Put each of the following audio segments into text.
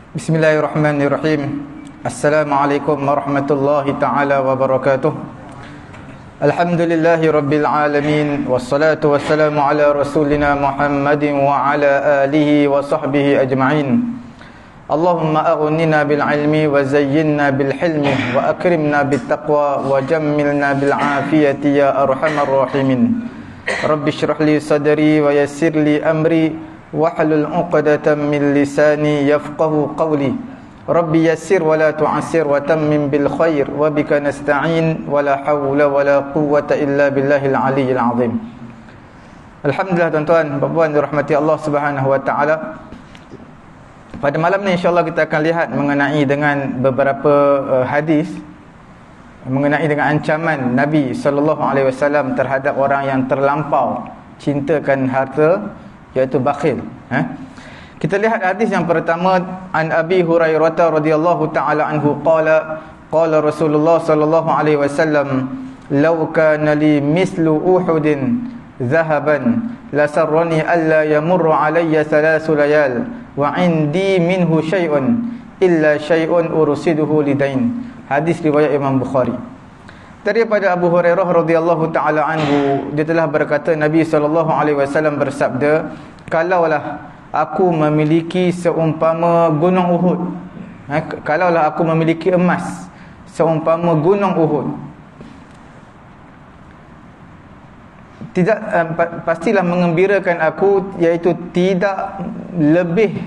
Bismillahirrahmanirrahim. Assalamualaikum warahmatullahi ta'ala wabarakatuh. Alhamdulillahi rabbil alamin. Wassalatu wassalamu ala rasulina Muhammadin wa ala alihi wa sahbihi ajma'in. Allahumma aghnina bil ilmi wa zayyinna bil hilmi wa akrimna bit taqwa wa jammilna bil afiyati ya arhamar rahimin. Rabbi shrah li sadri wa yassir li amri wahlul 'uqdatam min lisani yafqahu qawli. Rabbi yassir wa la tu'assir wa tammim bil khair wa bika nasta'in wa la hawla wa la quwwata illa billahil aliyyil azim. Alhamdulillah tuan-tuan, puan-puan dirahmati Allah Subhanahu wa taala. Pada malam ni insya-Allah kita akan lihat mengenai dengan beberapa hadis mengenai dengan ancaman Nabi sallallahu alaihi wasallam terhadap orang yang terlampau cintakan harta, iaitu bakhil. Kita lihat hadis yang pertama, an Abi Hurairah radhiyallahu taala anhu qala Rasulullah sallallahu alaihi wasallam, law kana li mislu uhudin dhahaban lasarrani alla yamurru alayya thalath layal wa indi minhu syai'un illa syai'un ursiduhu lidain. Hadis riwayat Imam Bukhari. Daripada Abu Hurairah radhiyallahu taala anhu, dia telah berkata, Nabi sallallahu alaihi wasallam bersabda, kalaulah aku memiliki seumpama gunung Uhud, kalaulah aku memiliki emas seumpama gunung Uhud, tidak pastilah mengembirakan aku, iaitu tidak lebih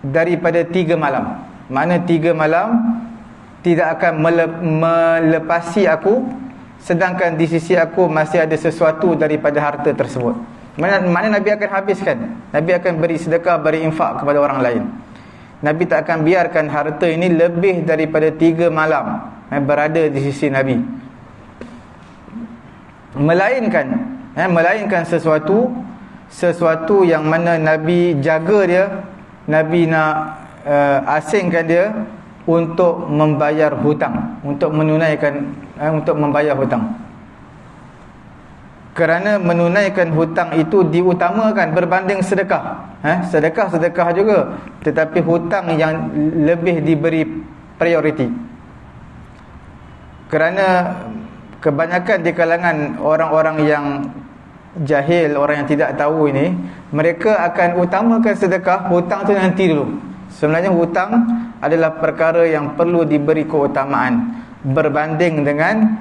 daripada 3 malam. Mana 3 malam tidak akan melepasi aku, sedangkan di sisi aku masih ada sesuatu daripada harta tersebut. Mana Nabi akan habiskan. Nabi akan beri sedekah, beri infak kepada orang lain. Nabi tak akan biarkan harta ini lebih daripada 3 malam berada di sisi Nabi. Melainkan sesuatu yang mana Nabi jaga dia, Nabi nak asingkan dia untuk membayar hutang, untuk menunaikan untuk membayar hutang. Kerana menunaikan hutang itu diutamakan berbanding sedekah. Sedekah juga, tetapi hutang yang lebih diberi prioriti. Kerana kebanyakan di kalangan orang-orang yang jahil, orang yang tidak tahu ini, mereka akan utamakan sedekah, hutang tu nanti dulu. Sebenarnya hutang adalah perkara yang perlu diberi keutamaan berbanding dengan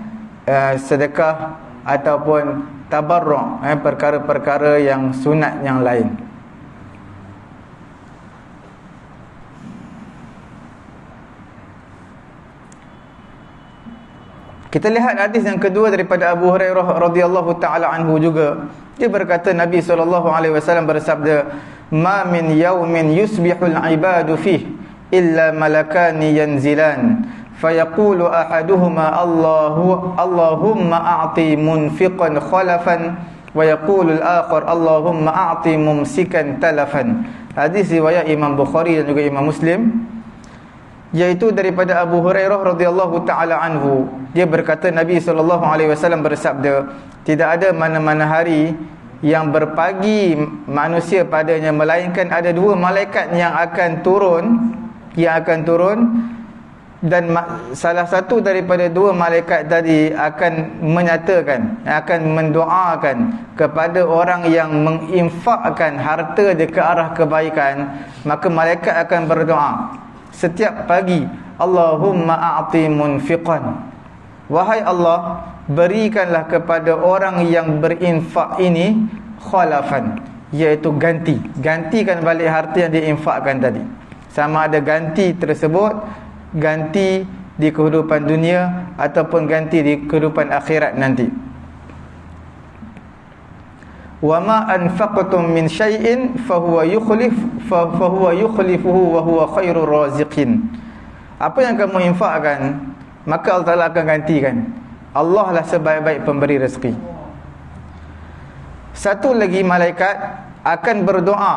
sedekah ataupun tabarruk, perkara-perkara yang sunat yang lain. Kita lihat hadis yang kedua daripada Abu Hurairah radhiyallahu taala anhu juga. Dia berkata, Nabi sallallahu alaihi wasallam bersabda, ma min yaumin yusbihul ibadu fih illa malakani yanzilan fayaqulu ahaduhuma Allahumma a'ti munfiqan khalafan wa yaqulu al-akhar Allahumma a'ti mumsikan talafan. Hadis riwayat Imam Bukhari dan juga Imam Muslim, iaitu daripada Abu Hurairah radhiyallahu taala anhu. Dia berkata, Nabi sallallahu alaihi wasallam bersabda, tidak ada mana-mana hari yang berpagi manusia padanya, melainkan ada 2 malaikat yang akan turun, dan salah satu daripada 2 malaikat tadi akan menyatakan, akan mendoakan kepada orang yang menginfakkan harta dia ke arah kebaikan. Maka malaikat akan berdoa setiap pagi, Allahumma a'ti munfiqan, wahai Allah, berikanlah kepada orang yang berinfak ini khalafan, iaitu gantikan balik harta yang diinfakkan tadi. Sama ada ganti tersebut ganti di kehidupan dunia ataupun ganti di kehidupan akhirat nanti. Wa ma anfaqtum min syai'in fahuwa yukhlifuhu wa huwa khairur raziqin. Apa yang kamu infakkan, maka Allah Ta'ala akan gantikan. Allah lah sebaik-baik pemberi rezeki. Satu lagi, malaikat akan berdoa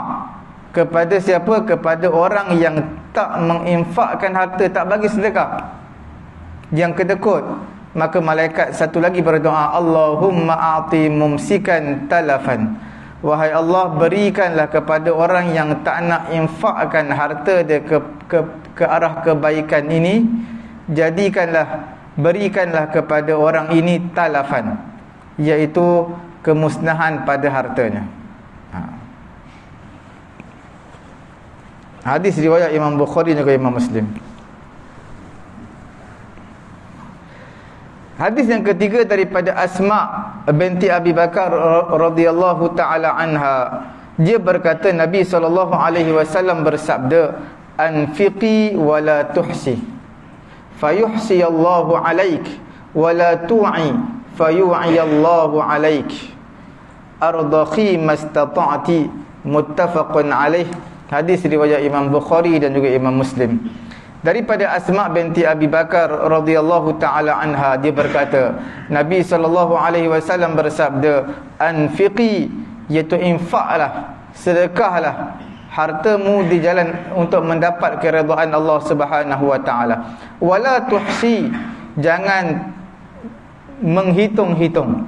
kepada siapa? Kepada orang yang tak menginfakkan harta, tak bagi sedekah, yang kedekut. Maka malaikat satu lagi berdoa, Allahumma a'ti mumsikan talafan, Wahai Allah, berikanlah kepada orang yang tak nak infakkan harta dia ke arah kebaikan ini, berikanlah kepada orang ini talafan, iaitu kemusnahan pada hartanya. Hadis riwayat Imam Bukhari dan juga Imam Muslim. Hadis yang ketiga daripada Asma binti Abi Bakar radhiyallahu taala anha. Dia berkata Nabi SAW bersabda, "Anfiqi wa la tuhsi, fayuhsi Allahu 'alaik, wa la tu'i, fayu'i Allahu 'alaik. Ardakhi mastata'ti." Muttafaqun alaih. Hadis riwayat Imam Bukhari dan juga Imam Muslim. Daripada Asma binti Abi Bakar radhiyallahu taala anha, dia berkata Nabi SAW bersabda, "Anfiqi," iaitu infaklah, sedekahlah hartamu di jalan untuk mendapat keredaan Allah Subhanahu wa taala. Wala tuhsi, jangan menghitung-hitung.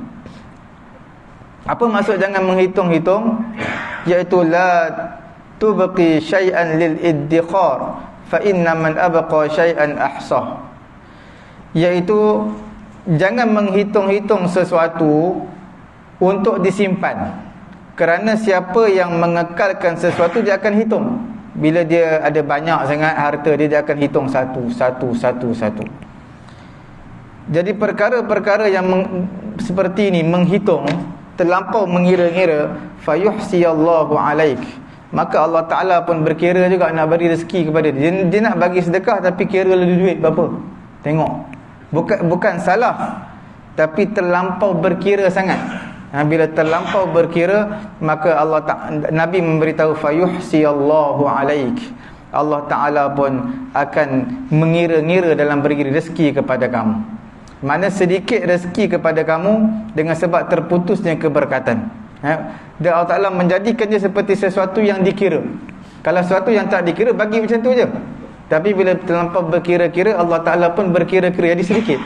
Apa maksud jangan menghitung-hitung? Iaitu la tubqi syai'an lil iddikhar, fa inna man abqa syai'an ahsah. Iaitu jangan menghitung-hitung sesuatu untuk disimpan, kerana siapa yang mengekalkan sesuatu, dia akan hitung. Bila dia ada banyak sangat harta dia akan hitung satu. Jadi perkara-perkara yang seperti ini, menghitung, terlampau mengira-ngira, fayuhsiyallahu alaik, maka Allah Ta'ala pun berkira juga nak beri rezeki kepada dia. Dia nak bagi sedekah tapi kira lalu duit berapa. Tengok, bukan salah, tapi terlampau berkira sangat. Bila terlampau berkira, maka Nabi memberitahu fayuhsiyallahu alaik, Allah Ta'ala pun akan mengira-ngira dalam beri rezeki kepada kamu. Mana sedikit rezeki kepada kamu dengan sebab terputusnya keberkatan. Dan Allah Ta'ala menjadikan dia seperti sesuatu yang dikira. Kalau sesuatu yang tak dikira, bagi macam tu je. Tapi bila terlampau berkira-kira, Allah Ta'ala pun berkira-kira jadi sedikit.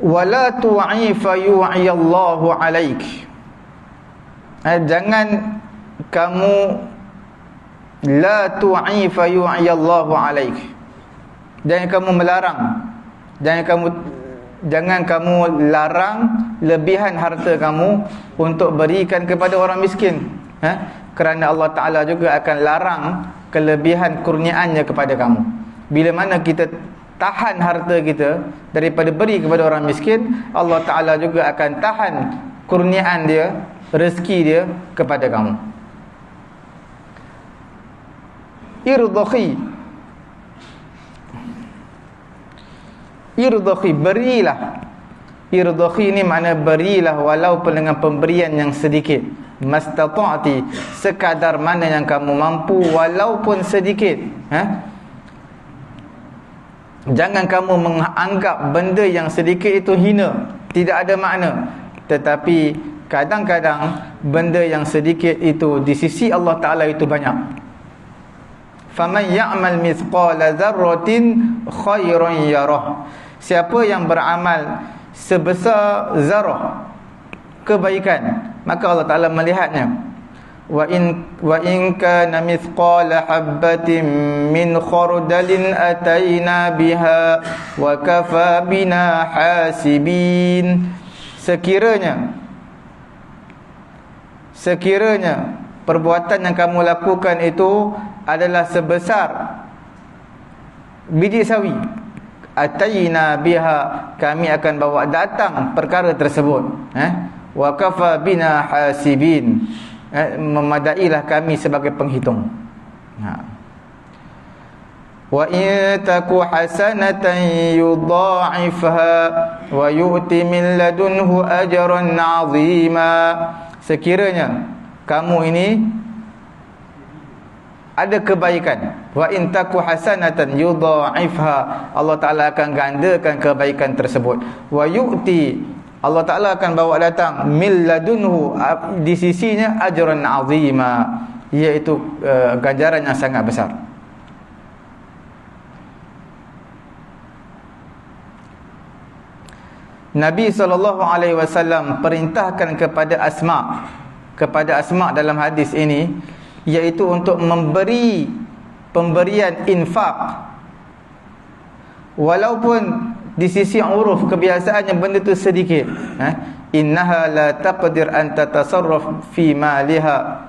Wala tu'i fayu'i Allahu alaik. Jangan kamu, la tu'i fayu'i Allahu alaik, jangan kamu melarang, jangan kamu larang lebihan harta kamu untuk berikan kepada orang miskin. Kerana Allah Ta'ala juga akan larang kelebihan kurniaannya kepada kamu. Bila mana kita tahan harta kita daripada beri kepada orang miskin, Allah Ta'ala juga akan tahan kurniaan dia, rezeki dia kepada kamu. Irdakhi, berilah. Irdakhi ni makna berilah walaupun dengan pemberian yang sedikit. Mastata'ti, sekadar mana yang kamu mampu, walaupun sedikit. Jangan kamu menganggap benda yang sedikit itu hina, tidak ada makna. Tetapi kadang-kadang benda yang sedikit itu di sisi Allah Ta'ala itu banyak. Faman ya'mal mithqala dzarratin khairan yarah. Siapa yang beramal sebesar zarah kebaikan, maka Allah Ta'ala melihatnya. Wa in kana mithqala habbatin min khardalin ataina biha wa kafa bina hasibin. Sekiranya perbuatan yang kamu lakukan itu adalah sebesar biji sawi, ataina biha, kami akan bawa datang perkara tersebut. Wa kafa bina hasibin, memadailah kami sebagai penghitung. Wa in taku hasanatan yudha'ifha wa yu'ti min ladunhu ajran 'azima. Sekiranya kamu ini ada kebaikan, wa in taku hasanatan yudha'ifha, Allah Ta'ala akan gandakan kebaikan tersebut. Wa yu'ti, Allah Ta'ala akan bawa datang min ladunhu, di sisinya, ajran 'azima, iaitu ganjaran yang sangat besar. Nabi SAW perintahkan kepada Asma dalam hadis ini, iaitu untuk memberi pemberian infak, walaupun di sisi uruf kebiasaannya benda tu sedikit. Innaha la taqdir an tatasarraf fi maliha,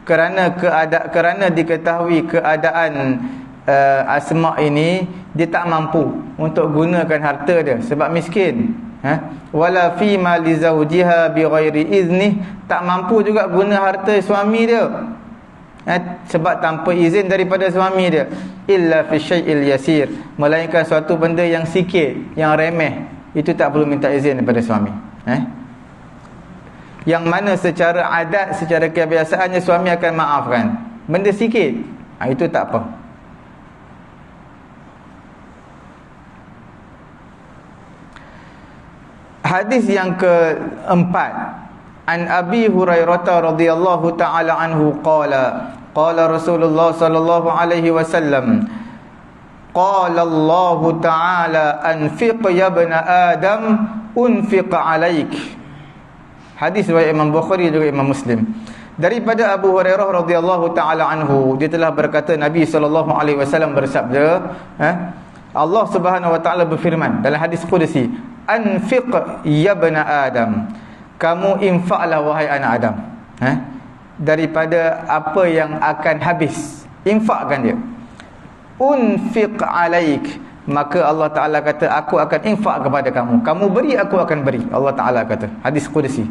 kerana diketahui keadaan Asma ini, dia tak mampu untuk gunakan harta dia sebab miskin. Wala fi mali zawjiha bighairi izni, tak mampu juga guna harta suami dia sebab tanpa izin daripada suami dia. Illa fi syai'il yasir, melainkan suatu benda yang sikit, yang remeh, itu tak perlu minta izin daripada suami. Yang mana secara adat, secara kebiasaannya suami akan maafkan. Benda sikit, itu tak apa. Hadis yang keempat, an Abi Hurairah radhiyallahu taala anhu qala Rasulullah sallallahu alaihi wasallam, qala Allah taala anfiq ya ibna Adam unfiq alaik. Hadis riwayat Imam Bukhari juga Imam Muslim. Daripada Abu Hurairah radhiyallahu taala anhu, dia telah berkata, Nabi sallallahu alaihi wasallam bersabda, Allah Subhanahu wa taala berfirman dalam hadis qudsi, anfiq ya ibna Adam, kamu infaklah wahai anak Adam, daripada apa yang akan habis, infakkan dia. Unfiq alaik, maka Allah Ta'ala kata, aku akan infak kepada kamu. Kamu beri, aku akan beri. Allah Ta'ala kata, hadis qudsi.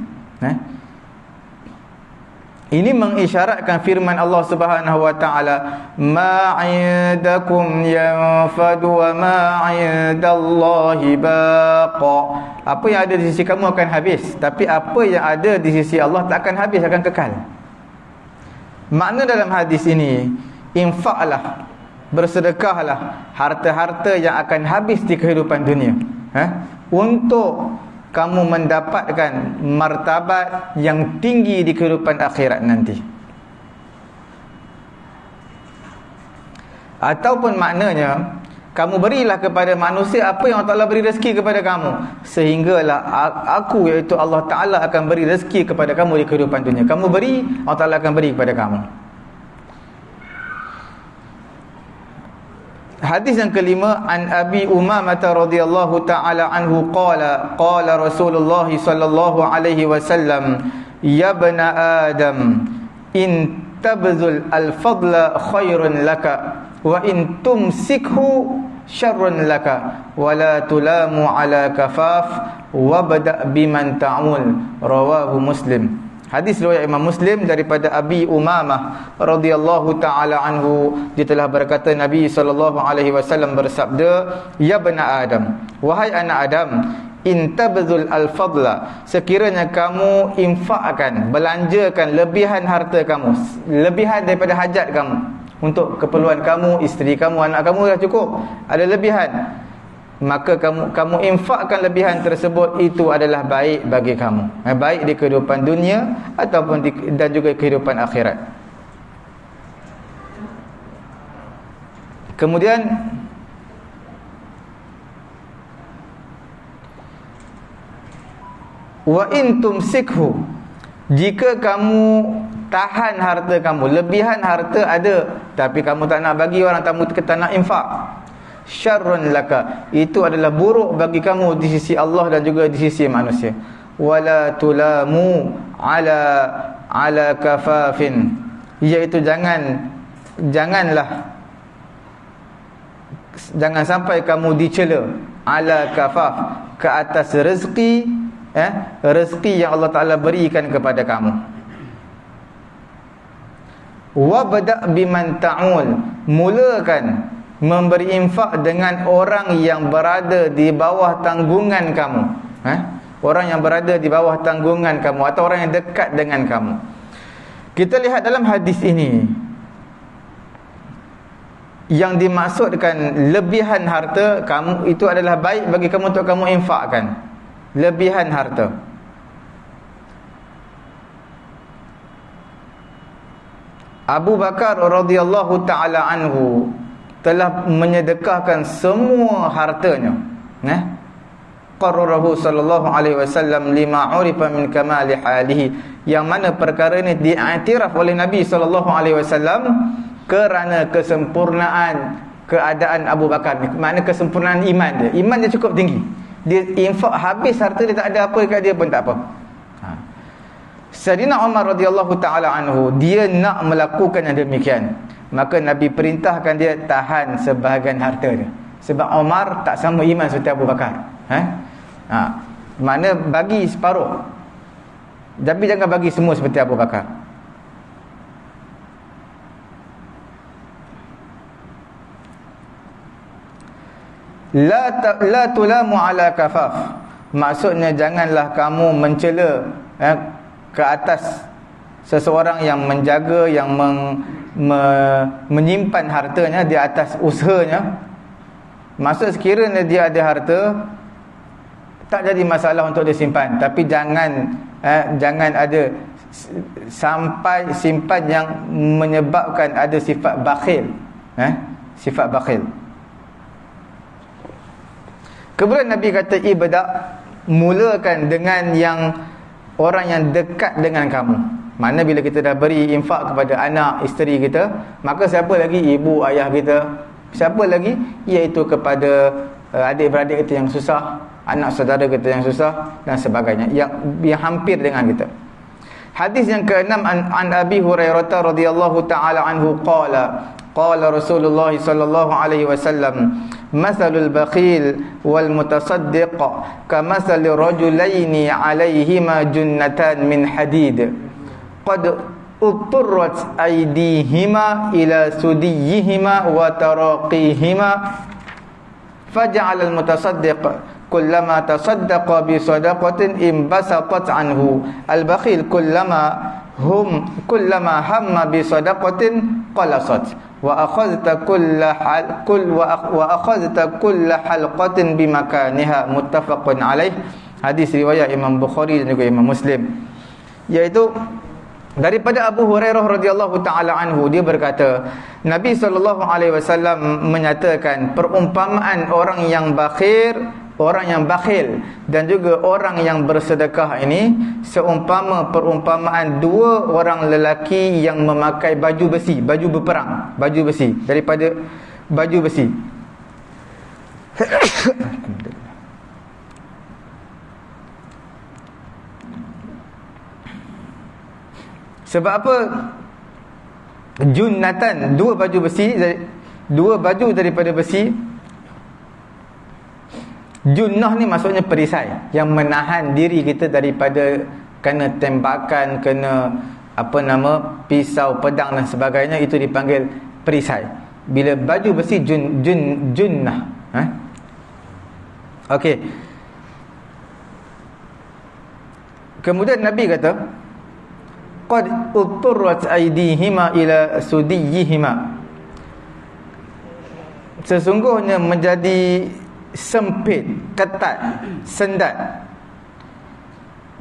Ini mengisyaratkan firman Allah Subhanahu wa taala, ma 'indakum yanfadu wa ma 'indallahi baqa. Apa yang ada di sisi kamu akan habis, tapi apa yang ada di sisi Allah tak akan habis, akan kekal. Makna dalam hadis ini, infaklah, bersedekahlah harta-harta yang akan habis di kehidupan dunia, untuk kamu mendapatkan martabat yang tinggi di kehidupan akhirat nanti. Ataupun maknanya, kamu berilah kepada manusia apa yang Allah Ta'ala beri rezeki kepada kamu, sehinggalah aku, iaitu Allah Ta'ala, akan beri rezeki kepada kamu di kehidupan dunia. Kamu beri, Allah Ta'ala akan beri kepada kamu. Hadis yang kelima, an Abi Umamah radhiyallahu taala anhu qala Rasulullah sallallahu alaihi wasallam, ya bana Adam, in tabzul al-fadla khairun laka wa in tumsikhu syarrun laka wa la tulamu ala kafaf wabda biman ta'ul. Rawahu Muslim. Hadis riwayat Imam Muslim daripada Abi Umamah radhiyallahu taala anhu, dia telah berkata, Nabi sallallahu alaihi wasallam bersabda, ya bana Adam, wahai anak Adam, in tabzul al-fadla, sekiranya kamu infakkan, belanjakan lebihan harta kamu, lebihan daripada hajat kamu, untuk keperluan kamu, isteri kamu, anak kamu dah cukup, ada lebihan, maka kamu infakkan lebihan tersebut, itu adalah baik bagi kamu, baik di kehidupan dunia ataupun dan juga kehidupan akhirat. Kemudian wa in tumsikhu, jika kamu tahan harta kamu, lebihan harta ada tapi kamu tak nak bagi orang, kamu tak nak infak, syarrun laka, itu adalah buruk bagi kamu di sisi Allah dan juga di sisi manusia. Wala tulamu ala kafafin, iaitu jangan sampai kamu dicela, ala kafaf, ke atas rezeki, rezeki yang Allah Ta'ala berikan kepada kamu. Wabda biman ta'ul, mulakan memberi infak dengan orang yang berada di bawah tanggungan kamu, orang yang berada di bawah tanggungan kamu, atau orang yang dekat dengan kamu. Kita lihat dalam hadis ini, yang dimaksudkan lebihan harta kamu, itu adalah baik bagi kamu untuk kamu infakkan lebihan harta. Abu Bakar radhiyallahu taala anhu telah menyedekahkan semua hartanya. Qarrarahu sallallahu alaihi wasallam lima urifa min kamali halihi, yang mana perkara ini diiktiraf oleh Nabi sallallahu alaihi wasallam kerana kesempurnaan keadaan Abu Bakar. Makna kesempurnaan iman dia. Iman dia cukup tinggi. Dia infak habis harta dia, tak ada apa dekat dia pun tak apa. Sayyidina Umar radhiyallahu taala anhu, dia nak melakukan yang demikian, maka Nabi perintahkan dia tahan sebahagian harta dia. Sebab Umar tak sama iman seperti Abu Bakar. Makna bagi separuh, tapi jangan bagi semua seperti Abu Bakar. La tulamu ala kafaf, maksudnya janganlah kamu mencela ke atas seseorang yang menjaga, yang menyimpan hartanya di atas usahanya. Maksud sekiranya dia ada harta, tak jadi masalah untuk dia simpan, tapi jangan ada sampai simpan yang menyebabkan ada sifat bakhil. Sifat bakhil. Kemudian Nabi kata, ibda', mulakan dengan yang orang yang dekat dengan kamu. Mana bila kita dah beri infak kepada anak, isteri kita, maka siapa lagi? Ibu, ayah kita. Siapa lagi? Iaitu kepada adik-beradik kita yang susah, anak saudara kita yang susah dan sebagainya, yang hampir dengan kita. Hadis yang ke-6, an Abi Hurairah radhiyallahu taala anhu qala Rasulullah sallallahu alaihi wasallam, masalul bakhil wal mutasaddiq kamathali rajulaini alaihima junnatan min hadid qad utturrat aydihima ila sudiyihima wa taraqihima faj'al al mutasaddiq kullama tasaddaqa bi sadaqatin imbasatat anhu al bakhil kullama hamma bi sadaqatin qalasat wa akhadhta kulla halqatin bimakaniha, muttafaqun alaih. Hadis riwayat Imam Bukhari dan juga Imam Muslim. Iaitu daripada Abu Hurairah radhiyallahu taala anhu, dia berkata, Nabi sallallahu alaihi wasallam menyatakan perumpamaan orang yang bakhil dan juga orang yang bersedekah ini seumpama perumpamaan dua orang lelaki yang memakai baju besi, baju berperang, baju besi, daripada baju besi. Sebab apa? Junnatan, dua baju besi, dua baju daripada besi. Junnah ni maksudnya perisai, yang menahan diri kita daripada kena tembakan, kena pisau, pedang dan sebagainya, itu dipanggil perisai. Bila baju besi junnah. Okey. Kemudian Nabi kata, qad utturrat aydihima ila sudiyihima, sesungguhnya menjadi sempit, ketat, sendat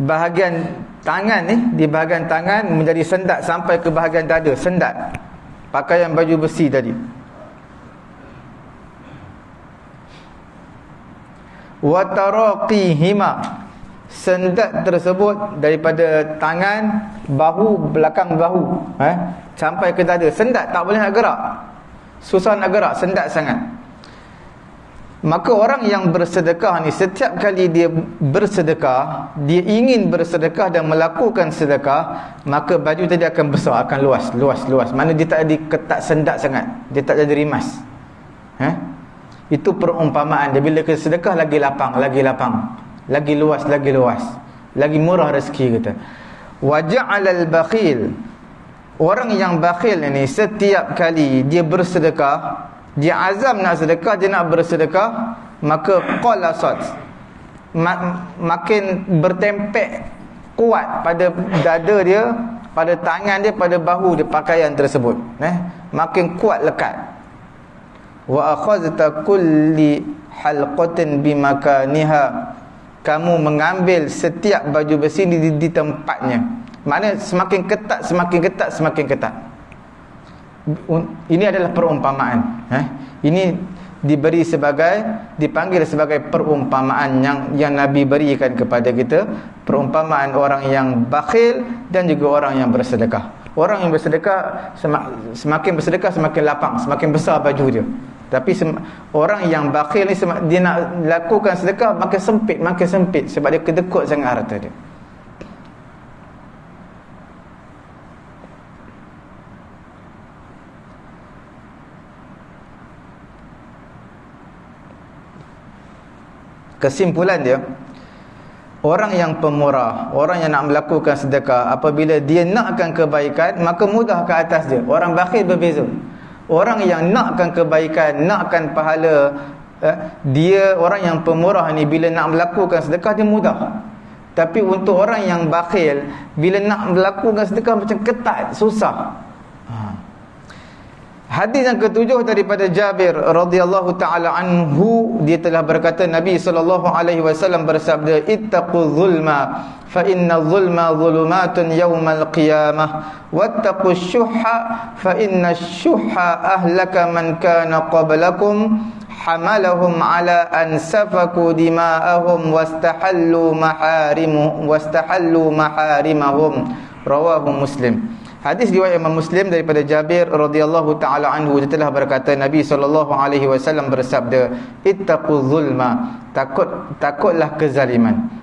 bahagian tangan ni, di bahagian tangan menjadi sendat sampai ke bahagian dada, sendat pakaian baju besi tadi. Wa taraqihima, sendat tersebut daripada tangan, bahu, belakang bahu sampai ke dada, sendat, tak boleh nak gerak, susah nak gerak, sendat sangat. Maka orang yang bersedekah ni, setiap kali dia bersedekah, dia ingin bersedekah dan melakukan sedekah, maka baju tadi akan besar, akan luas. Mana dia tak ada ketat sendat sangat, dia tak jadi rimas. Itu perumpamaan dia. Bila kita sedekah, lagi lapang, lagi luas, lagi murah rezeki kita. Wa ja'alal bakhil, orang yang bakhil ini, setiap kali dia bersedekah, dia azam nak sedekah, dia nak bersedekah, maka qalasat, makin bertempek kuat pada dada dia, pada tangan dia, pada bahu dia pakaian tersebut, makin kuat lekat. Wa akhadta kulli halqatin bimakaniha, kamu mengambil setiap baju besi di tempatnya. Maknanya semakin ketat. Ini adalah perumpamaan. Ini dipanggil sebagai perumpamaan yang Nabi berikan kepada kita. Perumpamaan orang yang bakhil dan juga orang yang bersedekah. Orang yang bersedekah, semakin bersedekah semakin lapang, semakin besar baju dia. Tapi orang yang bakhil ni, dia nak lakukan sedekah makin sempit sebab dia kedekut sangat harta dia. Kesimpulan dia, orang yang pemurah, orang yang nak melakukan sedekah, apabila dia nakkan kebaikan, maka mudah ke atas dia. Orang bakhil berbeza. Orang yang nakkan kebaikan, nakkan pahala, dia orang yang pemurah ni bila nak melakukan sedekah dia mudah. Tapi untuk orang yang bakhil, bila nak melakukan sedekah macam ketat, susah. Hadis yang ketujuh daripada Jabir radhiyallahu taala anhu, dia telah berkata, Nabi sallallahu alaihi wasallam bersabda, ittaqul zulma fa inna zulma zulumatun yaumal qiyamah wattaqus syuhha fa inna syuhha ahlaka man kana qablakum hamalahum ala an safaku dima'ahum wastahallu maharimahum. Rawahu Muslim. Hadis riwayat Imam Muslim daripada Jabir radhiyallahu taala anhu, dia telah berkata, Nabi sallallahu alaihi wasallam bersabda, ittaquz zulma, takutlah kezaliman.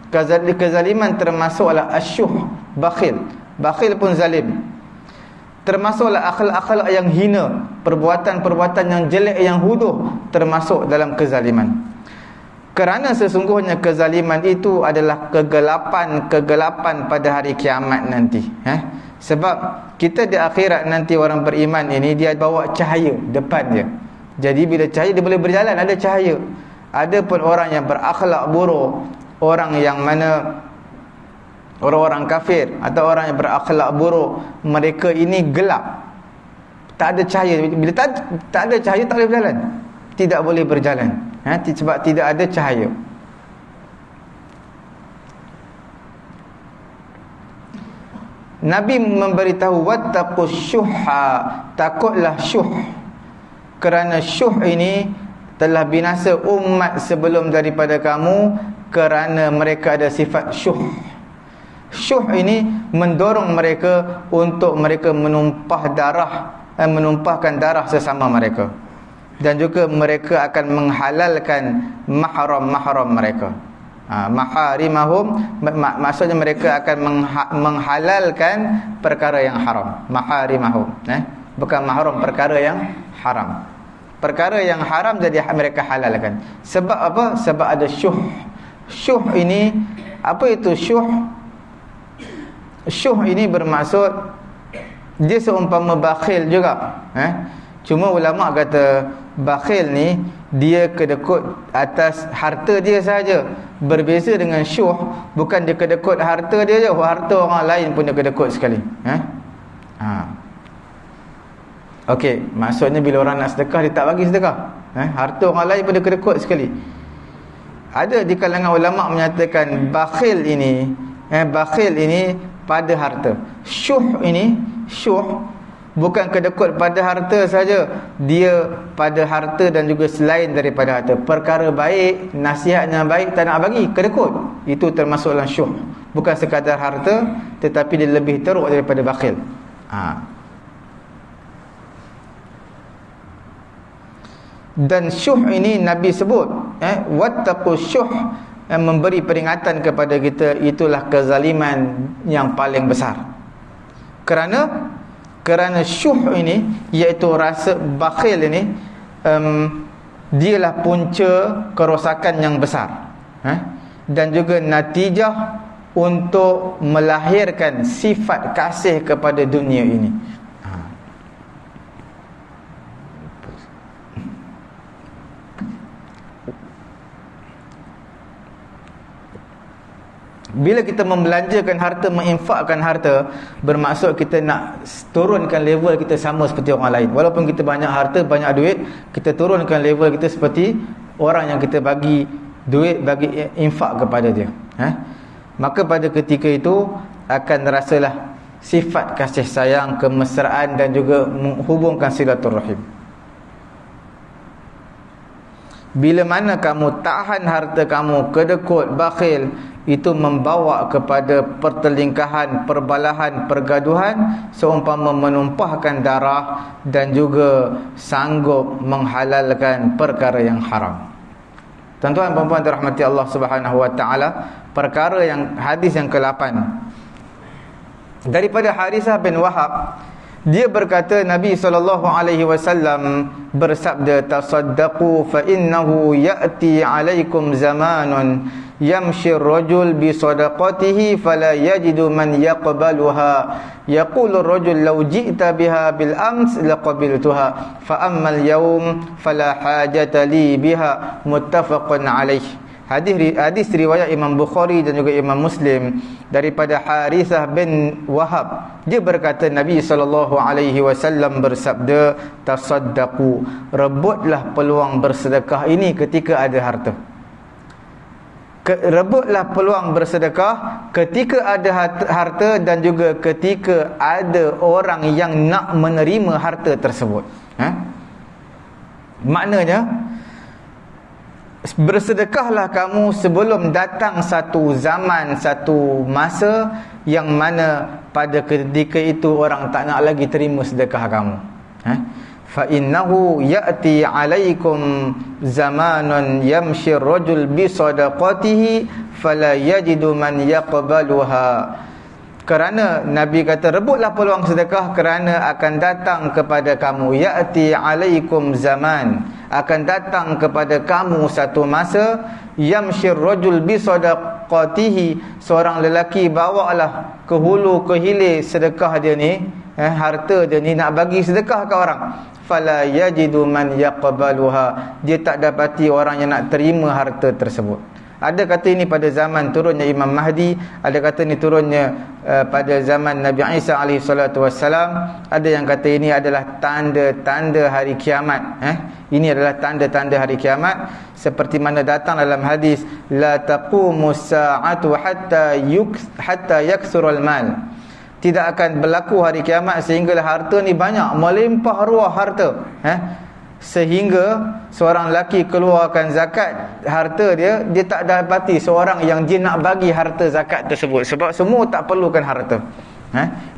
Kezaliman termasuklah asyuh, bakhil. Bakhil pun zalim. Termasuklah akhlak-akhlak yang hina, perbuatan-perbuatan yang jelek, yang huduh, termasuk dalam kezaliman. Kerana sesungguhnya kezaliman itu adalah kegelapan pada hari kiamat nanti. Sebab kita di akhirat nanti, orang beriman ini, dia bawa cahaya depan dia. Jadi bila cahaya, dia boleh berjalan, ada cahaya. Ada pun orang yang berakhlak buruk, orang yang mana orang-orang kafir atau orang yang berakhlak buruk, mereka ini gelap, tak ada cahaya. Bila tak ada cahaya, tak boleh berjalan, tidak boleh berjalan, sebab tidak ada cahaya. Nabi memberitahu, wattaqus syuhha, takutlah syuh. Kerana syuh ini telah binasa umat sebelum daripada kamu, kerana mereka ada sifat syuh. Syuh ini mendorong mereka untuk mereka menumpahkan darah sesama mereka, dan juga mereka akan menghalalkan mahram-mahram mereka. Maharimahum, maksudnya mereka akan menghalalkan perkara yang haram. Maharimahum, bukan mahram, perkara yang haram. Perkara yang haram jadi mereka halalkan. Sebab apa? Sebab ada syuh. Syuh ini, apa itu syuh? Syuh ini bermaksud dia seumpama bakhil juga. Cuma ulama kata bakhil ni dia kedekut atas harta dia saja. Berbeza dengan syuh, bukan dia kedekut harta dia je, harta orang lain pun dia kedekut sekali. Okey, maksudnya bila orang nak sedekah, dia tak bagi sedekah. Harta orang lain pun dia kedekut sekali. Ada di kalangan ulama menyatakan bakhil ini pada harta. Syuh ini, syuh bukan kedekut pada harta saja, dia pada harta dan juga selain daripada harta. Perkara baik, nasihat yang baik tak nak bagi, kedekut. Itu termasuk dalam syuh. Bukan sekadar harta, tetapi dia lebih teruk daripada bakhil. Dan syuh ini Nabi sebut, wattaqus syuh, memberi peringatan kepada kita, itulah kezaliman yang paling besar. Kerana syuh ini, iaitu rasa bakhil ini, dialah punca kerosakan yang besar, dan juga natijah untuk melahirkan sifat kasih kepada dunia ini. Bila kita membelanjakan harta, menginfakkan harta, bermaksud kita nak turunkan level kita sama seperti orang lain. Walaupun kita banyak harta, banyak duit, kita turunkan level kita seperti orang yang kita bagi duit, bagi infak kepada dia. Maka pada ketika itu akan rasalah sifat kasih sayang, kemesraan dan juga menghubungkan silaturahim. Bila mana kamu tahan harta kamu, kedekut, bakhil, itu membawa kepada pertelingkahan, perbalahan, pergaduhan, seumpama menumpahkan darah dan juga sanggup menghalalkan perkara yang haram. Tuan-tuan dan puan-puan dirahmati Allah Subhanahu wa taala, perkara yang hadis yang ke-8 daripada Harithah bin Wahab, dia berkata Nabi SAW bersabda, tasaddaqu fa innahu ya'ti 'alaikum zamanun yamshi ar-rajul bi sadaqatihi fala yajidu man yaqbaluha yaqulu ar-rajul law ji'ta biha bil ams laqabiltuha fa amma al-yawm fala hajata li biha, muttafaqun alaih. Hadis riwayat Imam Bukhari dan juga Imam Muslim daripada Harithah bin Wahab. Dia berkata Nabi SAW bersabda, tasaddaqu, rebutlah peluang bersedekah ini ketika ada harta. Rebutlah peluang bersedekah ketika ada harta dan juga ketika ada orang yang nak menerima harta tersebut. Maknanya, bersedekahlah kamu sebelum datang satu zaman, satu masa yang mana pada ketika itu orang tak nak lagi terima sedekah kamu. Fa innahu ya'ti 'alaikum zamanun yamshi ar-rajul bi sadaqatihi fala yajidu man yaqbaluha. Kerana Nabi kata rebutlah peluang sedekah kerana akan datang kepada kamu, ya'ti 'alaikum zaman, akan datang kepada kamu satu masa, yamshir rajul bi sadaqatihi, seorang lelaki bawalah ke hulu ke hilir sedekah dia ni, harta dia ni, nak bagi sedekah ke orang, fala yajidu man yaqbaluha, dia tak dapati orang yang nak terima harta tersebut. Ada kata ini pada zaman turunnya Imam Mahdi, ada kata ini turunnya pada zaman Nabi Isa alaihi salatu wassalam, ada yang kata ini adalah tanda-tanda hari kiamat. Ini adalah tanda-tanda hari kiamat, seperti mana datang dalam hadis, la taqumus sa'atu hatta yaksurul mal. Tidak akan berlaku hari kiamat sehinggalah harta ni banyak, melimpah ruah harta. Sehingga seorang lelaki keluarkan zakat harta dia, dia tak dapati seorang yang dia nak bagi harta zakat tersebut, sebab semua tak perlukan harta.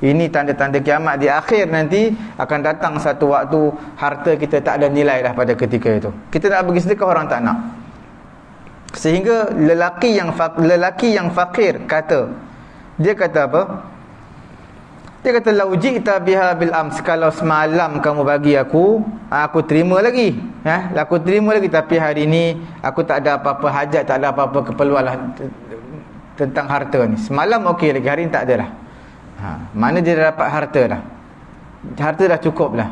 Ini tanda-tanda kiamat. Di akhir nanti akan datang satu waktu harta kita tak ada nilai dah pada ketika itu. Kita nak bagi sedekah, orang tak nak. Sehingga lelaki yang fakir kata, dia kata apa? Dia kata, lau ji'ta biha bil ams, kalau semalam kamu bagi aku terima lagi. Aku terima lagi, tapi hari ini aku tak ada apa-apa hajat, tak ada apa-apa keperluan lah tentang harta ni. Semalam okey lagi, hari ni tak ada lah. Mana dia dah dapat harta dah. Harta dah cukup lah.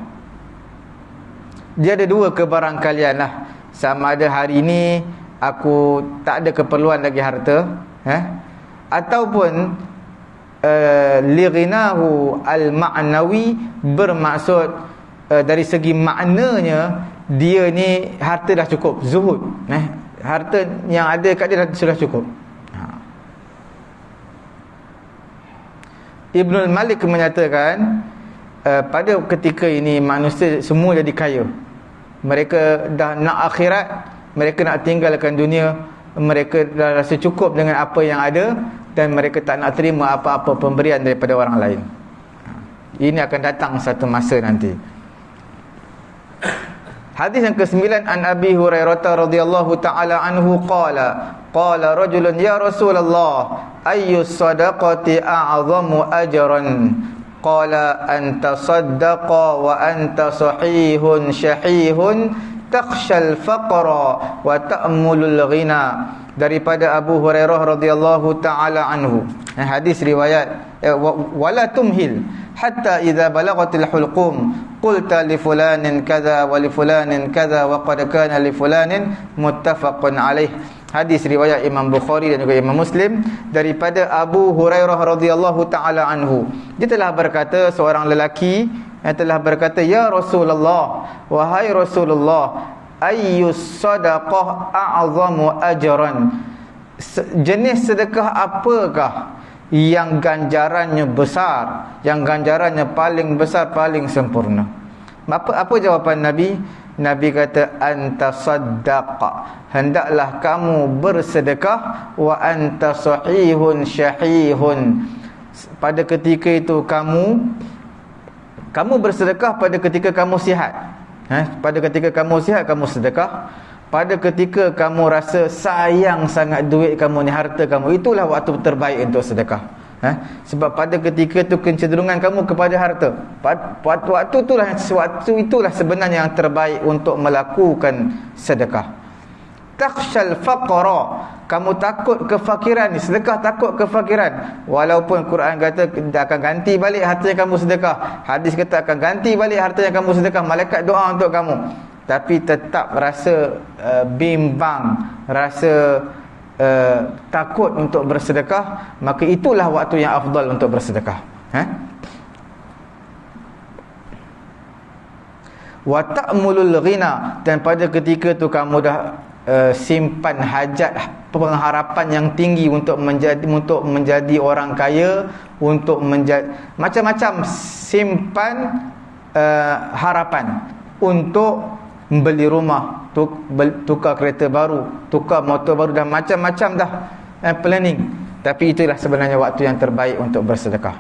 Dia ada dua kebarangkalian lah. Sama ada hari ini aku tak ada keperluan lagi harta, ataupun lighinahu al-ma'nawi, bermaksud dari segi maknanya dia ni harta dah cukup, zuhud, harta yang ada kat dia sudah cukup. Ibnul Malik menyatakan pada ketika ini manusia semua jadi kaya, mereka dah nak akhirat, mereka nak tinggalkan dunia, mereka dah rasa cukup dengan apa yang ada, dan mereka tak nak terima apa-apa pemberian daripada orang lain. Ini akan datang satu masa nanti. Hadis yang ke-9, an Abi Hurairah radhiyallahu taala anhu qala rajulun ya Rasulullah ayyus sadaqati a'zamu ajran, qala anta saddaqa wa anta sahihun syahihun takhshal faqra wa ta'mulul ghina. Daripada Abu Hurairah radhiyallahu taala anhu, hadis riwayat wala tumhil hatta idza balaghatil hulqum qulta li fulanin kadza wa li fulanin kadza wa qad kana li fulanin, muttafaqun alaih. Hadis riwayat Imam Bukhari dan juga Imam Muslim daripada Abu Hurairah radhiyallahu taala anhu. Dia telah berkata, seorang lelaki yang telah berkata, ya Rasulullah, wahai Rasulullah, ayyus sadaqah a'zamu ajran, jenis sedekah apakah yang ganjarannya besar, yang ganjarannya paling besar, paling sempurna. Apa jawapan Nabi? Nabi kata, anta saddaqa, hendaklah kamu bersedekah, wa anta sahihun syahihun. Pada ketika itu kamu bersedekah pada ketika kamu sihat. Pada ketika kamu sihat, kamu sedekah. Pada ketika kamu rasa sayang sangat duit kamu ni, harta kamu, itulah waktu terbaik untuk sedekah. Sebab pada ketika itu kecenderungan kamu kepada harta. Waktu itulah sebenarnya yang terbaik untuk melakukan sedekah. Takhshal faqra, kamu takut kefakiran. Sedekah takut kefakiran. Walaupun Quran kata akan ganti balik harta yang kamu sedekah, hadis kata akan ganti balik harta yang kamu sedekah, malaikat doa untuk kamu, tapi tetap rasa bimbang, rasa takut untuk bersedekah, maka itulah waktu yang afdal untuk bersedekah. Wa ta'mulul ghina, dan pada ketika tu kamu dah simpan hajat, pengharapan yang tinggi untuk menjadi orang kaya, untuk menjadi macam-macam, simpan harapan untuk beli rumah, tukar kereta baru, tukar motor baru, dan macam-macam dah planning. Tapi itulah sebenarnya waktu yang terbaik untuk bersedekah.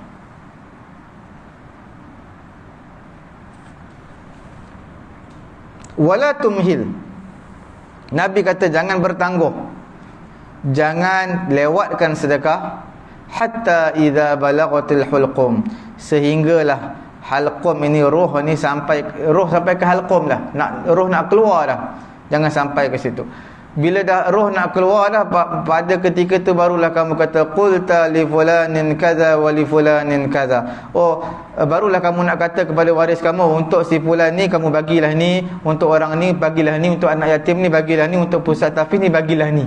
Wala tumhil, Nabi kata jangan bertangguh, jangan lewatkan sedekah, hatta idza balaghatil hulqum, sehinggalah halqum ini, roh sampai ke halqum dah, roh nak keluar dah. Jangan sampai ke situ. Bila dah roh nak keluar dah, pada ketika tu barulah kamu kata qulta li fulanin kaza wa li fulanin kaza. Barulah kamu nak kata kepada waris kamu, untuk si fulan ni kamu bagilah ni, untuk orang ni bagilah ni, untuk anak yatim ni bagilah ni, untuk pusat tahfiz ni bagilah ni.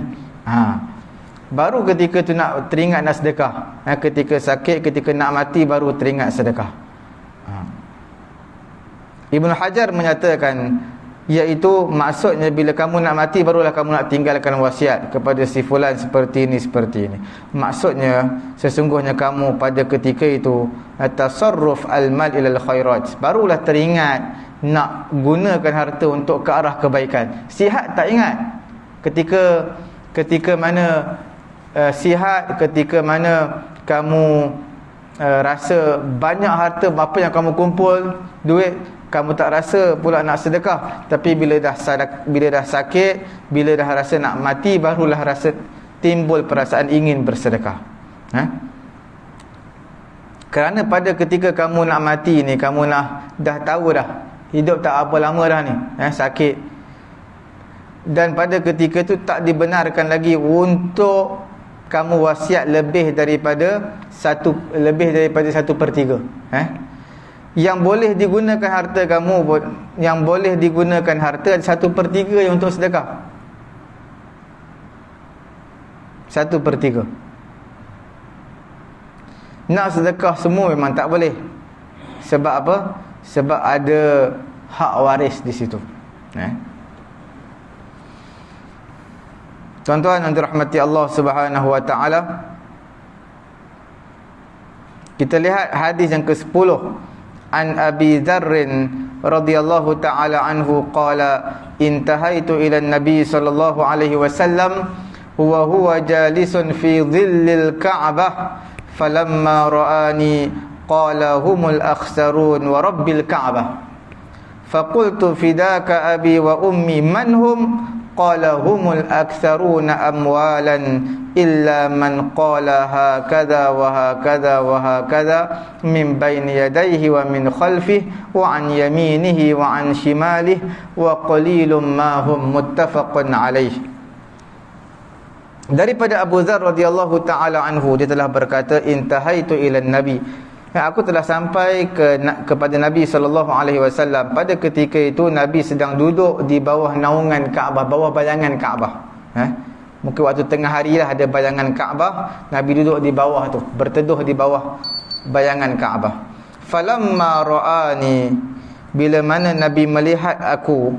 Baru ketika tu nak teringat nak sedekah. Ketika sakit, ketika nak mati, baru teringat sedekah. Ibnu Hajar menyatakan, iaitu maksudnya bila kamu nak mati, barulah kamu nak tinggalkan wasiat kepada si fulan seperti ini, seperti ini. Maksudnya sesungguhnya kamu pada ketika itu tasarruf al-mal ilal khairat, barulah teringat nak gunakan harta untuk ke arah kebaikan. Sihat tak ingat. Ketika mana sihat, ketika mana kamu rasa banyak harta, apa yang kamu kumpul duit, kamu tak rasa pula nak sedekah. Tapi bila dah sakit, bila dah rasa nak mati, barulah rasa timbul perasaan ingin bersedekah. Kerana pada ketika kamu nak mati ni, kamu dah tahu dah hidup tak apa lama dah ni, sakit. Dan pada ketika tu tak dibenarkan lagi untuk kamu wasiat lebih daripada 1/3. Yang boleh digunakan harta kamu, yang boleh digunakan harta 1/3 yang untuk sedekah. 1/3. Nak sedekah semua memang tak boleh. Sebab apa? Sebab ada hak waris di situ. Tuan-tuan yang dirahmati Allah Subhanahu wa taala, kita lihat hadis yang ke-10. An Abi Dzarr radhiyallahu taala anhu qala intahaitu ila an-nabi sallallahu alaihi wasallam wa huwa jalisun fi dhillil Ka'bah falamma ra'ani qala humul akhsarun wa rabbil Ka'bah faqultu fidaka abi wa ummi man hum qala humul aktsaruna amwalan illa man qala hakadha wa hakadha wa hakadha min bayni yadayhi wa min khalfihi wa an yaminihi wa an shimalihi wa qalilum ma hum, muttafaqun alaih. Daripada Abu Dzar radhiyallahu taala anhu, dia telah berkata intahaitu ila nabi, aku telah sampai kepada Nabi SAW. Pada ketika itu Nabi sedang duduk di bawah naungan Kaabah, bawah bayangan Kaabah. Mungkin waktu tengah hari lah ada bayangan Kaabah, Nabi duduk di bawah tu, berteduh di bawah bayangan Kaabah. Falamma ra'ani, bila mana Nabi melihat aku,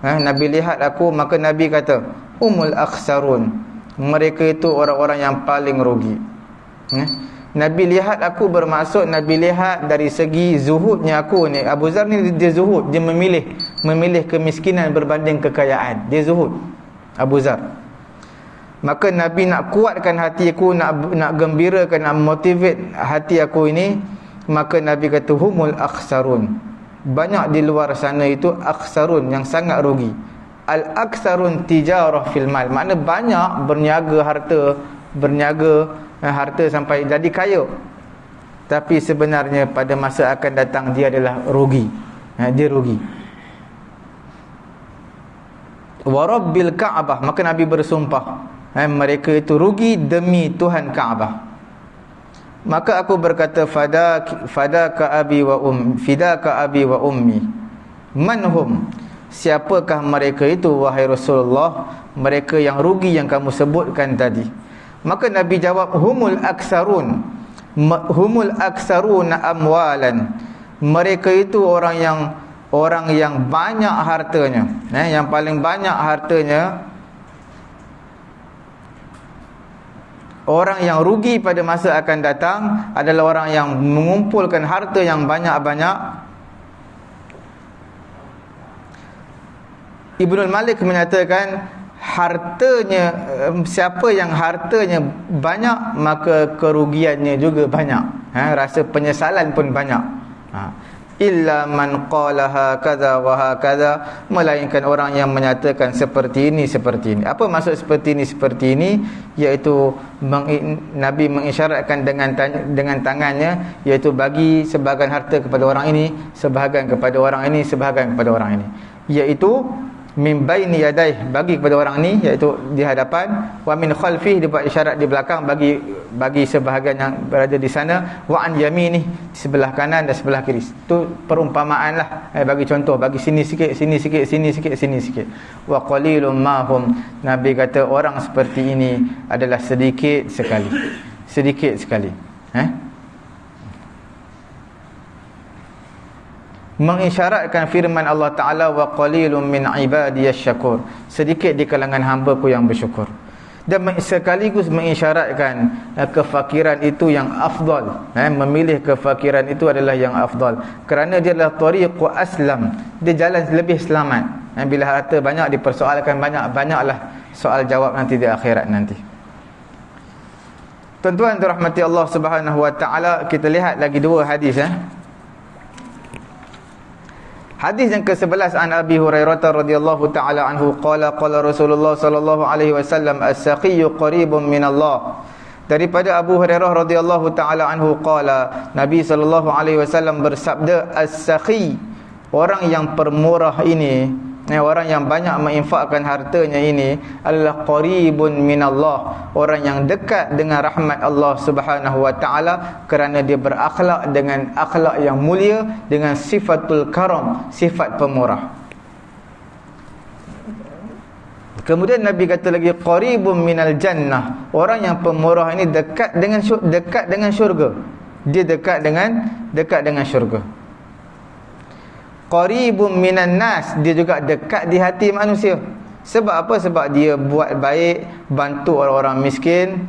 Nabi lihat aku, maka Nabi kata umul akhsarun, mereka itu orang-orang yang paling rugi. Nabi lihat aku bermaksud Nabi lihat dari segi zuhudnya aku ni. Abu Zar ni dia zuhud, dia memilih kemiskinan berbanding kekayaan. Dia zuhud, Abu Zar. Maka Nabi nak kuatkan hati aku, nak gembirakan, nak motivate hati aku ini. Maka Nabi kata humul akhsarun, banyak di luar sana itu akhsarun, yang sangat rugi. Al-akhsarun tijarah fil mal, makna banyak berniaga harta sampai jadi kaya, tapi sebenarnya pada masa akan datang dia adalah rugi. Dia rugi. Wa rabbil Ka'bah, maka Nabi bersumpah, mereka itu rugi demi Tuhan Ka'bah. Maka aku berkata, fadaka abi wa ummi. Manhum, siapakah mereka itu wahai Rasulullah? Mereka yang rugi yang kamu sebutkan tadi. Maka Nabi jawab, humul aksarun amwalan. Mereka itu orang yang banyak hartanya. Yang paling banyak hartanya. Orang yang rugi pada masa akan datang adalah orang yang mengumpulkan harta yang banyak-banyak. Ibnul Malik menyatakan, hartanya, siapa yang hartanya banyak, maka kerugiannya juga banyak. Rasa penyesalan pun banyak. Illa man qalaha kadza wa hakadza, melainkan orang yang menyatakan seperti ini. Apa maksud seperti ini? Iaitu Nabi mengisyaratkan dengan tangannya, iaitu bagi sebahagian harta kepada orang ini, sebahagian kepada orang ini, sebahagian kepada orang ini, iaitu min baini yadaih, bagi kepada orang ni, iaitu di hadapan, wa min khalfih, dia buat isyarat di belakang, bagi sebahagian yang berada di sana, wa an yaminih, di sebelah kanan dan sebelah kiri. Itu perumpamaan lah. Bagi contoh, bagi sini sikit, sini sikit. Wa qalilum mahum, Nabi kata orang seperti ini adalah sedikit sekali. Mengisyaratkan firman Allah Ta'ala, wa qalilum min ibadiyasy syakur, sedikit di kalangan hamba-Ku yang bersyukur. Dan sekaligus mengisyaratkan kefakiran itu yang afdal. Memilih kefakiran itu adalah yang afdal, kerana dia adalah tariqu aslam, dia jalan lebih selamat. Bila harta banyak dipersoalkan, banyaklah soal jawab nanti di akhirat nanti. Tuan-tuan dirahmati Allah Subhanahu wa Ta'ala, kita lihat lagi dua hadis. Hadis yang ke-11, an Abi Hurairah radhiyallahu taala anhu qala Rasulullah sallallahu alaihi wasallam, as-saqiyyu qaribun min Allah. Daripada Abu Hurairah radhiyallahu taala anhu qala, Nabi sallallahu alaihi wasallam bersabda, as-saqi, orang yang permurah ini, orang yang banyak menginfakkan hartanya ini adalah qaribun minallah, orang yang dekat dengan rahmat Allah Subhanahu wa taala, kerana dia berakhlak dengan akhlak yang mulia, dengan sifatul karam, sifat pemurah. Kemudian Nabi kata lagi, qaribun minal jannah, orang yang pemurah ini dekat dengan syurga. Dia dekat dengan syurga. Qaribun minan nas, dia juga dekat di hati manusia. Sebab apa? Sebab dia buat baik, bantu orang-orang miskin,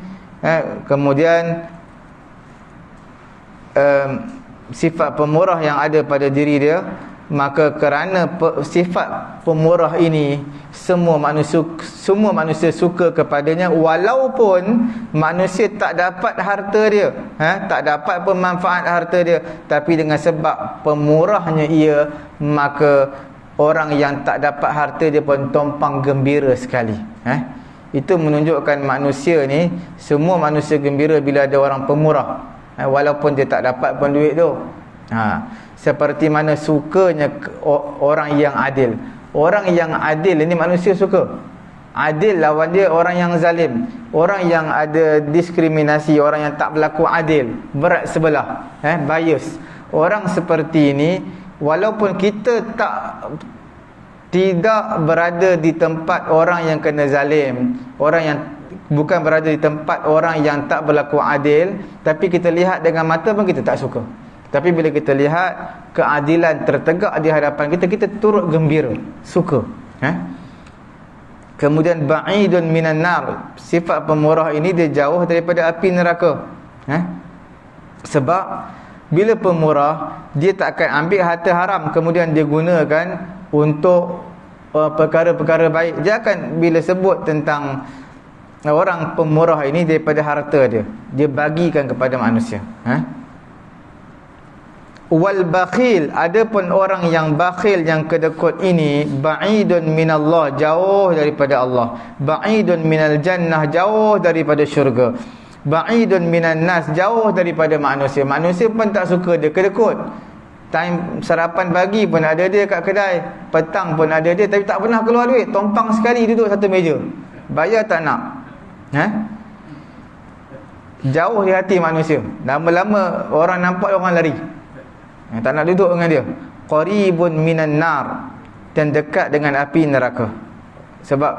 kemudian sifat pemurah yang ada pada diri dia. Maka kerana sifat pemurah ini, semua manusia suka kepadanya, walaupun manusia tak dapat harta dia, tak dapat pemanfaat harta dia, tapi dengan sebab pemurahnya ia, maka orang yang tak dapat harta dia pun tompang gembira sekali. Itu menunjukkan manusia ni, semua manusia gembira bila ada orang pemurah, walaupun dia tak dapat pun duit tu. Seperti mana sukanya orang yang adil. Orang yang adil ini manusia suka. Adil lawan dia orang yang zalim, orang yang ada diskriminasi, orang yang tak berlaku adil, berat sebelah, bias. Orang seperti ini, walaupun kita tidak berada di tempat orang yang kena zalim, orang yang bukan berada di tempat orang yang tak berlaku adil, tapi kita lihat dengan mata pun kita tak suka. Tapi bila kita lihat keadilan tertegak di hadapan kita, kita turut gembira, suka. Kemudian ba'idun minan nar, sifat pemurah ini dia jauh daripada api neraka. Sebab bila pemurah, dia tak akan ambil harta haram kemudian dia gunakan untuk perkara-perkara baik. Dia akan, bila sebut tentang orang pemurah ini, daripada harta dia, dia bagikan kepada manusia. Wal bakhil, adapun orang yang bakhil, yang kedekut ini, ba'idun minallah, jauh daripada Allah. Ba'idun minal jannah, jauh daripada syurga. Ba'idun minan nas, jauh daripada manusia. Manusia pun tak suka dia, kedekut. Time sarapan pagi pun ada dia kat kedai, petang pun ada dia, tapi tak pernah keluar duit. Tompang sekali duduk satu meja, bayar tak nak. Jauh di hati manusia. Lama-lama orang nampak, orang lari, tak nak duduk dengan dia. Qaribun minan nar, dan dekat dengan api neraka. Sebab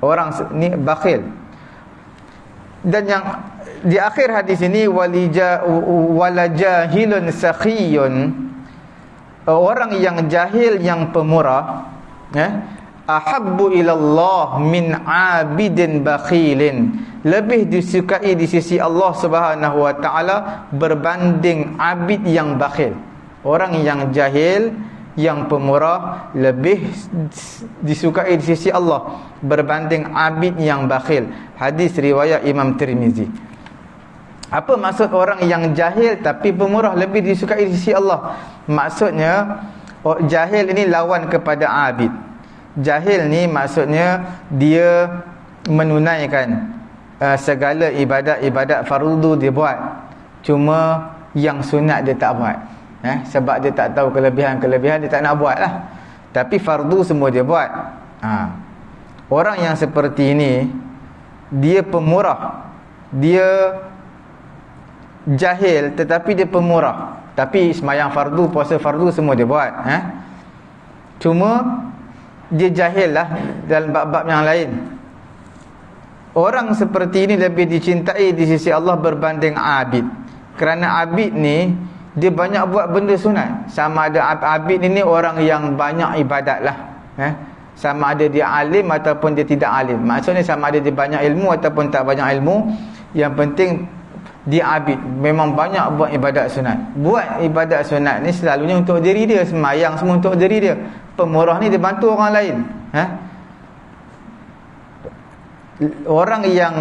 orang ni bakhil. Dan yang di akhir hadis ini, walajahilun sakhiyun, orang yang jahil, yang pemurah, ahabbu ilallah min abidin bakhilin, lebih disukai di sisi Allah Subhanahu wa taala berbanding abid yang bakhil. Orang yang jahil, yang pemurah, lebih disukai di sisi Allah berbanding abid yang bakhil. Hadis riwayat Imam Tirmizi. Apa maksud orang yang jahil tapi pemurah lebih disukai di sisi Allah? Maksudnya, jahil ini lawan kepada abid. Jahil ni maksudnya dia menunaikan segala ibadat fardu dia buat, cuma yang sunat dia tak buat. Sebab dia tak tahu kelebihan-kelebihan, dia tak nak buat lah. Tapi fardu semua dia buat. Orang yang seperti ini, dia pemurah, dia jahil tetapi dia pemurah, tapi sembahyang fardu, puasa fardu semua dia buat. Cuma dia jahil lah dalam bab-bab yang lain. Orang seperti ini lebih dicintai di sisi Allah berbanding abid. Kerana abid ni, dia banyak buat benda sunat. Sama ada abid ini orang yang banyak ibadat lah. Sama ada dia alim ataupun dia tidak alim. Maksudnya sama ada dia banyak ilmu ataupun tak banyak ilmu, yang penting dia abid, memang banyak buat ibadat sunat. Buat ibadat sunat ni selalunya untuk diri dia, sembahyang semua untuk diri dia. Pemurah ni dia bantu orang lain. Orang yang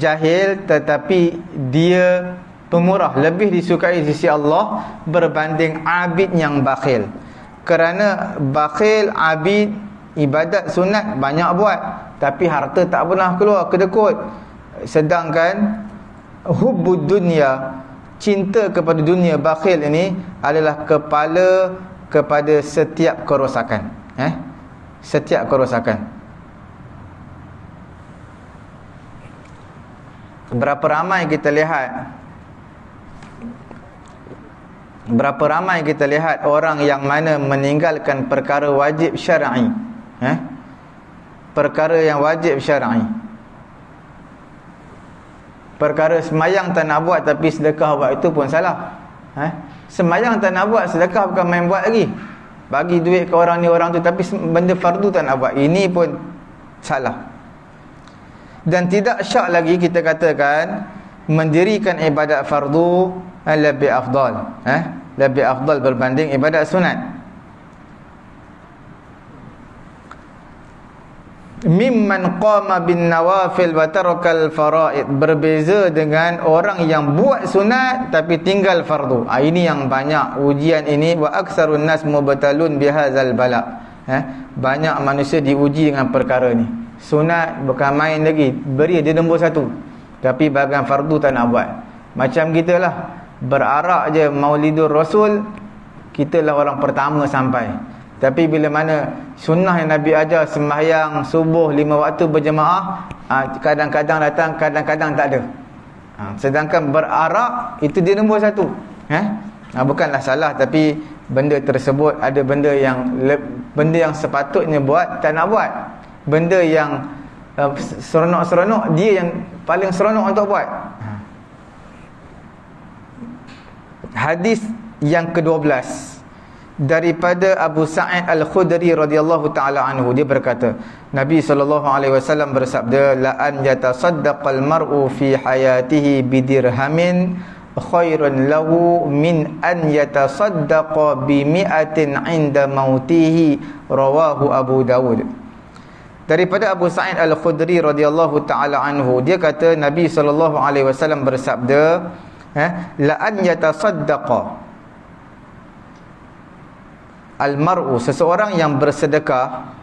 jahil tetapi dia pemurah lebih disukai di sisi Allah berbanding abid yang bakhil. Kerana bakhil, abid, ibadat sunat banyak buat, tapi harta tak pernah keluar, kedekut. Sedangkan hubbud dunya, cinta kepada dunia, bakhil ini adalah kepala kepada setiap kerosakan. Setiap kerosakan. Berapa ramai kita lihat orang yang mana meninggalkan perkara wajib syar'i. Perkara yang wajib syar'i. Perkara semayang tak nak buat tapi sedekah buat, itu pun salah. Semayang tak nak buat, sedekah bukan main buat lagi. Bagi duit ke orang ni orang tu, tapi benda fardu tak nak buat, ini pun salah. Dan tidak syak lagi kita katakan mendirikan ibadat fardu lebih afdal, lebih afdal berbanding ibadat sunat. Mimman qama bin nawafil wa tarakal faraid, berbeza dengan orang yang buat sunat tapi tinggal fardu. Ini yang banyak ujian ini. Wa aksarun nas mubtalun bihadzal bala. Banyak manusia diuji dengan perkara ni. Sunat bukan main lagi, beri dia nombor 1, tapi bahagian fardu tak nak buat. Macam kita lah, berarak je Maulidur Rasul, kita lah orang pertama sampai. Tapi bila mana sunnah yang Nabi ajar, sembahyang subuh 5 waktu berjemaah, kadang-kadang datang, kadang-kadang tak ada. Sedangkan berarak itu dia nombor 1. Bukanlah salah, tapi benda tersebut ada benda yang sepatutnya buat tak nak buat. Benda yang seronok-seronok, dia yang paling seronok untuk buat. Hadis yang ke-12 daripada Abu Sa'id Al-Khudri radhiyallahu taala anhu, dia berkata, Nabi SAW bersabda, la an yatasaddaqal mar'u fi hayatihi bidirhamin khairun lahu min an yatasaddaqa bi mi'atin 'inda mautihi, rawahu Abu Dawud. Daripada Abu Sa'id Al-Khudri radhiyallahu taala anhu, dia kata Nabi sallallahu alaihi wasallam bersabda, la an yatasaddaqa al-mar'u, seseorang yang bersedekah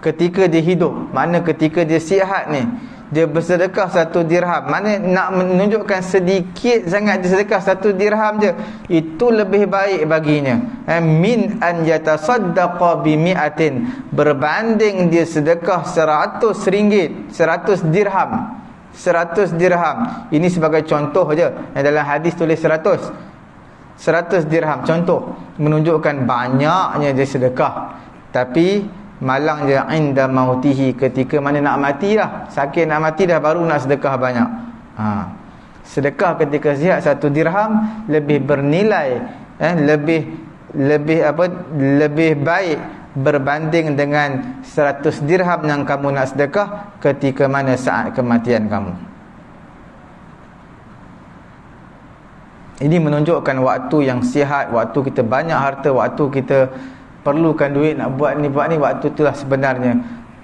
ketika dia hidup, makna ketika dia sihat ni, dia bersedekah 1 dirham, makna nak menunjukkan sedikit sangat dia sedekah 1 dirham je, itu lebih baik baginya min an yatasaddaqa bi mi'atin, berbanding dia sedekah 100 ringgit, 100 dirham. 100 dirham ini sebagai contoh je, dalam hadis tulis 100 dirham, contoh menunjukkan banyaknya dia sedekah, tapi malang je inda mautihi, ketika mana nak mati dah, sakit nak mati dah, baru nak sedekah banyak. Sedekah ketika sihat 1 dirham lebih bernilai, lebih baik berbanding dengan 100 dirham yang kamu nak sedekah ketika mana saat kematian kamu. Ini menunjukkan waktu yang sihat, waktu kita banyak harta, waktu kita perlukan duit nak buat ni, waktu itulah sebenarnya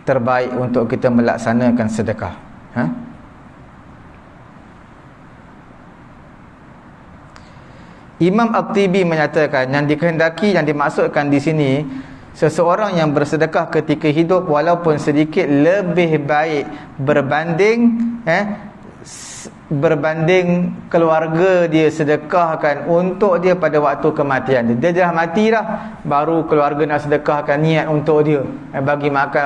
terbaik untuk kita melaksanakan sedekah. Imam At-Tibi menyatakan yang dikehendaki, yang dimaksudkan di sini, seseorang yang bersedekah ketika hidup walaupun sedikit lebih baik berbanding keluarga dia sedekahkan untuk dia pada waktu kematian dia. Dia dah mati dah, baru keluarga nak sedekahkan niat untuk dia, bagi makan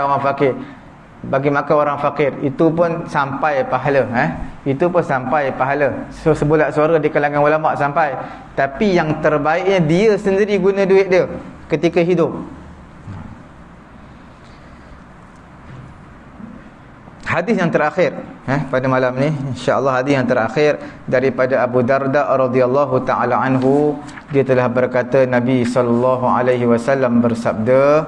orang fakir, itu pun sampai pahala. Itu pun sampai pahala. So, sebulat suara di kalangan ulama sampai. Tapi yang terbaiknya dia sendiri guna duit dia ketika hidup. Hadis yang terakhir pada malam ni, insya-Allah hadis yang terakhir daripada Abu Darda radhiyallahu taala anhu, dia telah berkata Nabi sallallahu alaihi wasallam bersabda,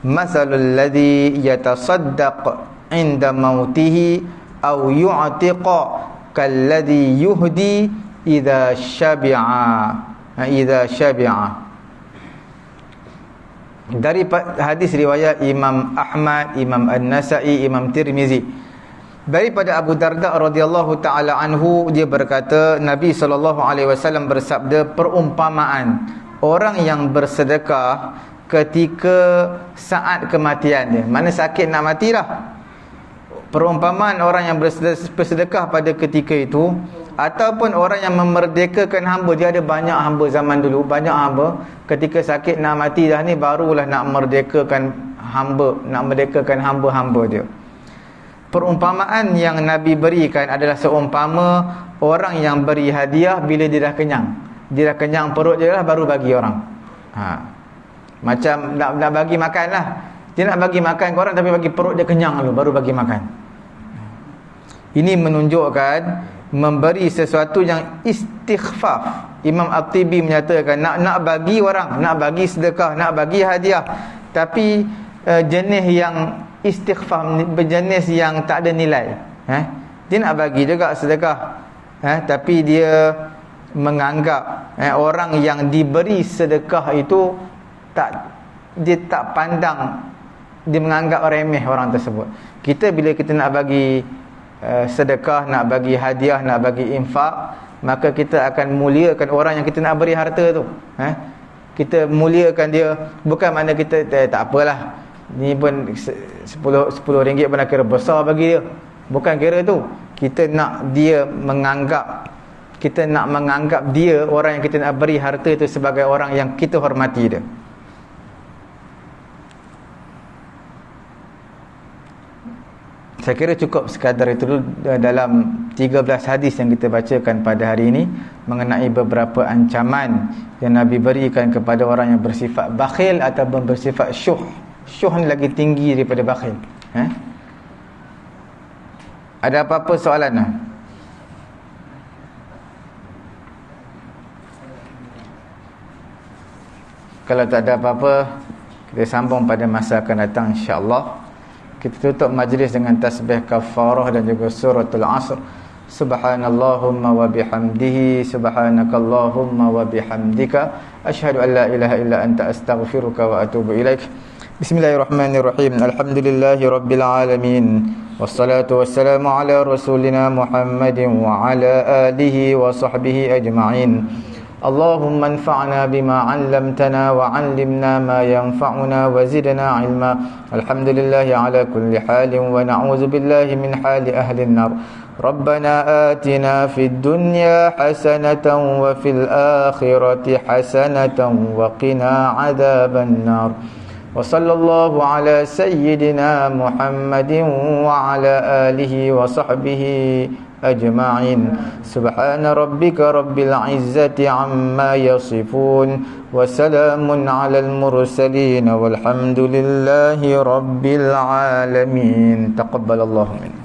masalul ladzi yatasaddaq inda mautihi aw yu'tiqa kalladzi yuhdi idza syabi'a. Dari hadis riwayat Imam Ahmad, Imam An-Nasa'i, Imam Tirmizi, daripada Abu Darda radhiyallahu taala anhu, dia berkata Nabi sallallahu alaihi wasallam bersabda, perumpamaan orang yang bersedekah ketika saat kematian dia, mana sakit nak mati dah, perumpamaan orang yang bersedekah pada ketika itu, ataupun orang yang memerdekakan hamba. Dia ada banyak hamba zaman dulu, banyak hamba, ketika sakit nak mati dah ni, barulah nak merdekakan hamba-hamba dia. Perumpamaan yang Nabi berikan adalah seumpama orang yang beri hadiah bila dia dah kenyang perut dia lah, baru bagi orang. Macam nak bagi makan lah, dia nak bagi makan ke orang, tapi bagi perut dia kenyang dulu, baru bagi makan. Ini menunjukkan memberi sesuatu yang istighfaf. Imam At-Tibi menyatakan nak bagi orang, nak bagi sedekah, nak bagi hadiah, tapi jenis yang istighfaf, jenis yang tak ada nilai. Dia nak bagi juga sedekah, tapi dia menganggap orang yang diberi sedekah itu dia tak pandang, dia menganggap remeh orang tersebut. Kita bila kita nak bagi sedekah, nak bagi hadiah, nak bagi infak, maka kita akan muliakan orang yang kita nak beri harta tu. Kita muliakan dia, bukan makna kita tak apalah, ni pun 10 ringgit pun kira besar bagi dia, bukan kira tu. Kita nak menganggap dia, orang yang kita nak beri harta itu, sebagai orang yang kita hormati dia. Saya kira cukup sekadar itu dulu dalam 13 hadis yang kita bacakan pada hari ini, mengenai beberapa ancaman yang Nabi berikan kepada orang yang bersifat bakhil ataupun bersifat syuh. Syuh ni lagi tinggi daripada bakhil. Ada apa-apa soalan? Kalau tak ada apa-apa, kita sambung pada masa akan datang, insya-Allah. Kita tutup majlis dengan tasbih kafarah dan juga suratul Asr. Subhanallahumma wa bihamdihi, subhanakallahumma wa bihamdika, asyhadu an la ilaha illa anta astaghfiruka wa atubu ilaik. Bismillahirrahmanirrahim. Alhamdulillahi rabbil alamin. Wassalatu wassalamu ala rasulina Muhammadin wa ala alihi wa sahbihi ajma'in. Allahumma anfa'na bima 'allamtana wa 'allimna ma yanfa'una wa zidna 'ilma. Alhamdulillahi ala kulli halin wa na'udzu billahi min hali ahli an-nar. Rabbana atina fid dunya hasanatan wa fil akhirati hasanatan wa qina 'adzaban nar. Wa sallallahu ala sayyidina Muhammadin wa ala alihi wa sahbihi ajma'in. Subhana rabbika rabbil izzati amma yasifun wa salamun 'alal mursalin walhamdulillahi rabbil alamin. Taqabbalallahu minna.